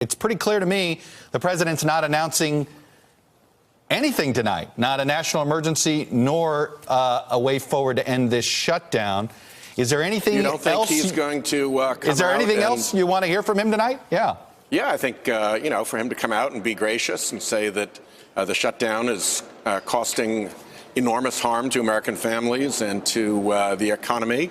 It's pretty clear to me the president's not announcing anything tonight, not a national emergency nor a way forward to end this shutdown. Is there anything else? You don't think he's going to come Is there anything out else you want to hear from him tonight? Yeah. Yeah, I think, for him to come out and be gracious and say that the shutdown is costing enormous harm to American families and to the economy,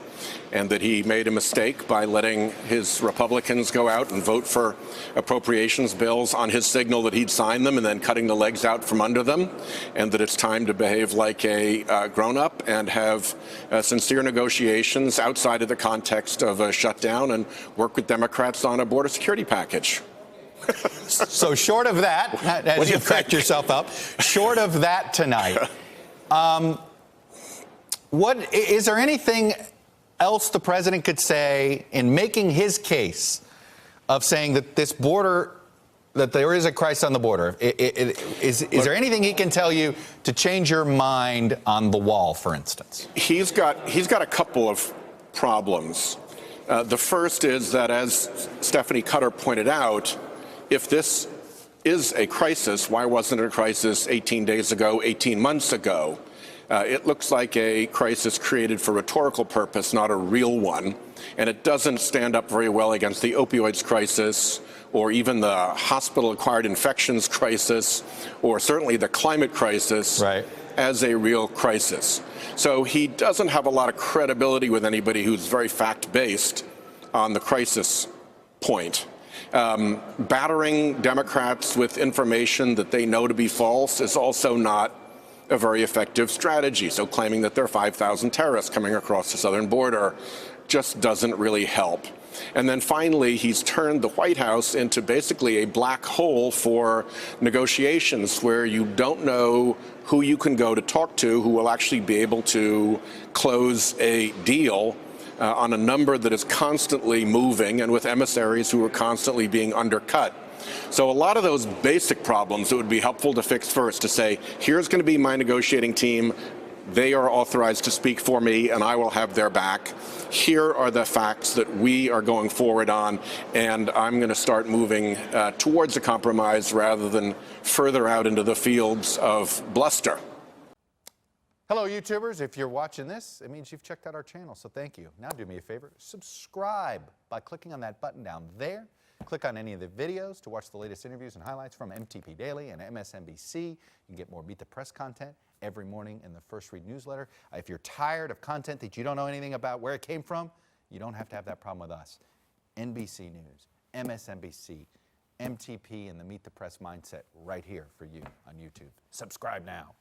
and that he made a mistake by letting his Republicans go out and vote for appropriations bills on his signal that he'd sign them and then cutting the legs out from under them, and that it's time to behave like a grown-up and have sincere negotiations outside of the context of a shutdown and work with Democrats on a border security package. So short of that, as you cracked yourself up, short of that tonight, what is there anything else the president could say in making his case of saying that this border, that there is a crisis on the border? Is there anything he can tell you to change your mind on the wall, for instance? He's got a couple of problems. The first is that, as Stephanie Cutter pointed out, if this is a crisis, why wasn't it a crisis 18 days ago, 18 months ago? It looks like a crisis created for rhetorical purpose, not a real one. And it doesn't stand up very well against the opioids crisis, or even the hospital-acquired infections crisis, or certainly the climate crisis as a real crisis. So he doesn't have a lot of credibility with anybody who's very fact-based on the crisis point. Battering Democrats with information that they know to be false is also not a very effective strategy. So claiming that there are 5,000 terrorists coming across the southern border just doesn't really help. And then finally, he's turned the White House into basically a black hole for negotiations where you don't know who you can go to talk to who will actually be able to close a deal on a number that is constantly moving and with emissaries who are constantly being undercut. So a lot of those basic problems, it would be helpful to fix first, to say, here's going to be my negotiating team. They are authorized to speak for me, and I will have their back. Here are the facts that we are going forward on, and I'm going to start moving towards a compromise rather than further out into the fields of bluster. Hello, YouTubers. If you're watching this, it means you've checked out our channel, so thank you. Now do me a favor, subscribe by clicking on that button down there. Click on any of the videos to watch the latest interviews and highlights from MTP Daily and MSNBC. You can get more Meet the Press content every morning in the First Read newsletter. If you're tired of content that you don't know anything about where it came from, you don't have to have that problem with us. NBC News, MSNBC, MTP, and the Meet the Press mindset right here for you on YouTube. Subscribe now.